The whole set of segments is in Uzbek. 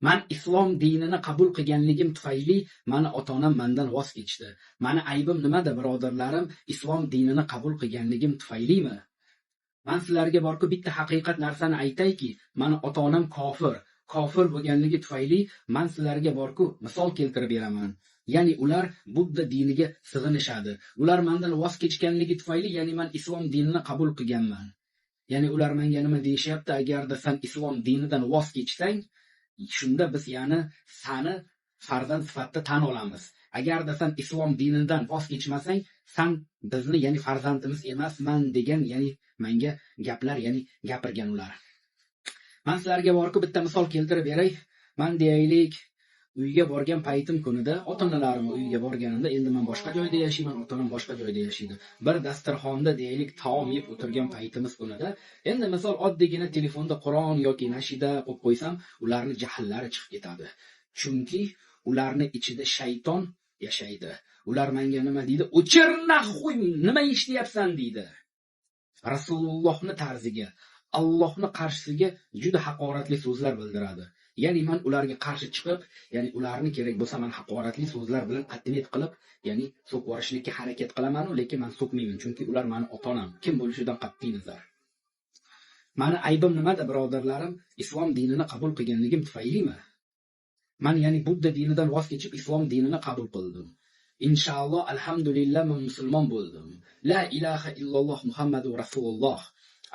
Man islom dinini qabul qilganligim tufayli mani ota-onam mendan voz kechdi. Mani aybim nimada, birodarlarim? Islom dinini qabul qilganligim tufaylimi? Men sizlarga borku bitta haqiqat narsani aytayki, mani ota-onam kofir bo'lganligi tufayli men sizlarga borku misol keltirib beraman. Ya'ni ular Budda diniga sig'inishadi. Ular mendan voz kechganligi tufayli, ya'ni men islom dinini qabul qilganman. Ya'ni ular menga nima deyishyapti? Agarda sen islom dinidan voz kechsang, shunda biz ya'ni seni farzand sifatida tan olamiz. Agarda sen islom dinidan voz kechmasang, sen bizni ya'ni farzandimiz emasman degan, ya'ni menga gaplar ya'ni gapirgan ular. Men sizlarga borku bitta misol keltirib beray. Men deyaylik, uyga borgan paytim kunida ota-onalarim uyga borganimda, endi men boshqa joyda yashayman, ota-onam boshqa joyda yashaydi. Bir dasturxonda deyaylik taom yeb o'tirgan paytimiz kunida, endi misol oddiygina telefonda Qur'on yoki nashida qo'yib qo'ysam, ularning jahllari chiqib ketadi. Chunki ularning ichida shayton yashaydi. Ular menga nima deydi? "O'chir naxuy, nima eshityapsan?" deydi. Rasulullohning tarziga, Allohning qarshisiga juda haqoratli so'zlar bildiradi. Ya'ni men ularga qarshi chiqib, ya'ni ularni kerak bo'lsa men haqoratli so'zlar bilan qatniyat qilib, ya'ni so'kvorishlikka harakat qilaman, lekin men so'kmayman, chunki ular meni ota-onam. Kim bo'lishidan qat'iy nazar. Mani aybim nimada, birodarlarim? Islom dinini qabul qilganligim tufaylimi? Men ya'ni Budda dinidan voz kechib islom dinini qabul qildim. Inshaalloh, alhamdulillah, men musulmon bo'ldim. La ilaha illalloh Muhammadur Rasululloh.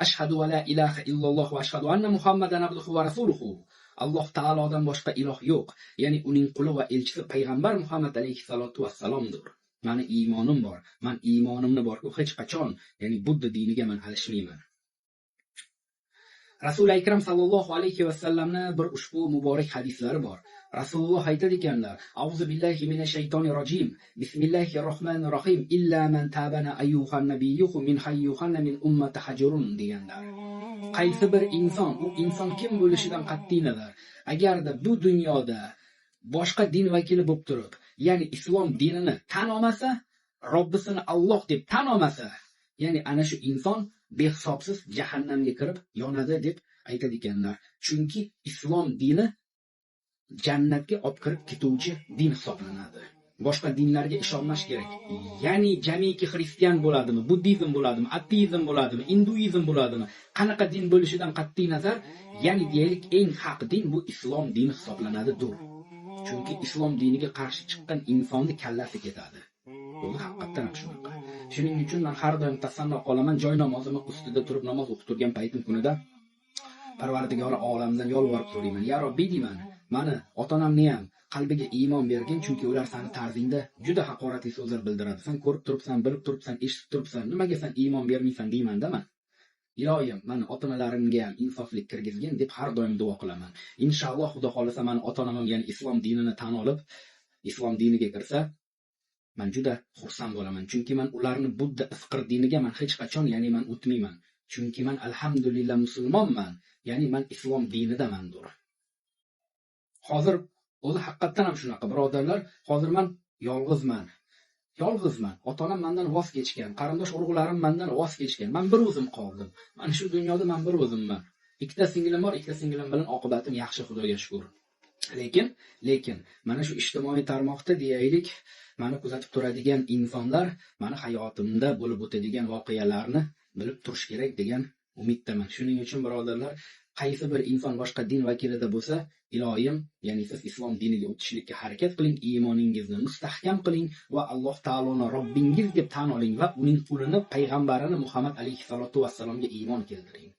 Ashhadu va la ilaha illalloh va ashhadu anna Muhammadan abduhu va rasuluhu. Alloh taolodan boshqa iloh yo'q. Ya'ni uning quli va elchisi payg'ambar Muhammad alayhi salatu vassalomdir. Meni iymonim bor. Men iymonimni borku hech qachon, ya'ni Budda diniga men alishmayman. Rasul akram sallallohu alayhi va sallamning bir ushbu muborak hadislari bor. Rasululloh aytadi ekanlar: "Auzu billahi minash shaytonir rojim. Bismillahir rohmanir rohim. Illa man tabana ayyuhan nabiyyuhu min hayyuhan min ummati hajrun" deganlar. Qaysi bir inson, u inson kim bo'lishidan qat'iy nazar, agarda bu dunyoda boshqa din vakili bo'lib turib, ya'ni islom dinini tan olmasa, Robbisini Alloh deb tan olmasa, ya'ni ana shu inson behisobsiz jahannamga kirib yonadi deb aytadi ekanlar. Chunki islom dini jannatga olib kirib ketuvchi din hisoblanadi. Boshqa dinlarga ishonmash kerak. Ya'ni jamiki xristian bo'ladimi, buddizm bo'ladimi, ateizm bo'ladimi, hinduizm bo'ladimi, qanaqa din bo'lishidan qat'iy nazar, ya'ni deylik eng haq din bu islom dini hisoblanadi-dur. Chunki islom diniga qarshi chiqqan insonni kallasi ketadi. Bu haqiqatan shunaqa. Shuning uchun men har doim tasanno qolaman, joy namozimni ustida turib namoz o'qib turgan paytim kunida Parvardigori olamdan yolvorib so'rayman: "Ya Robbi," deyman, "meni ota-onamni ham qalbiga iymon bergin, chunki ular seni tarzingda juda haqoratli so'zlar bildiradi. Sen ko'rib turibsan, bilib turibsan, eshitib turibsan, nimaga sen iymon bermaysan?" deyman-da men. Iloyim, meni ota-onalarimga ham insoflik kirgizgin deb har doim duo qilaman. Inshaalloh Xudo xolasa meni ota-onam ham ya'ni islom dinini tan olib, islom diniga kirsa, men juda xursand bo'laman. Chunki men ularni Budda isqir diniga men hech qachon, ya'ni men o'tmayman. Chunki men alhamdulillah musulmonman, ya'ni men islom dinidamandir. Hozir o'zi haqiqatan ham shunaqa, birodarlar, hozir men yolg'izman. Ota-onam mendan voz kechgan, qarindosh urug'larim mendan voz kechgan. Men bir o'zim qoldim. Mana shu dunyoda men bir o'zimman. Ikkita singlim bor, ikkita singlim bilan oqibatim yaxshi, Xudoga shukr. Lekin mana shu ijtimoiy tarmoqda deyaylik, meni kuzatib turadigan insonlar meni hayotimda bo'lib o'tadigan voqealarni bilib turish kerak degan umiddaman. Shuning uchun birodarlar, qaysi bir inson boshqa din vakilida bo'lsa, iloyim, ya'ni siz islom diniga o'tishlikka harakat qiling, iymoningizni mustahkam qiling va Alloh taoloni Robbingiz deb tan oling va uning qulini, payg'ambarini Muhammad alayhi salatu vassalomga iymon keltiring.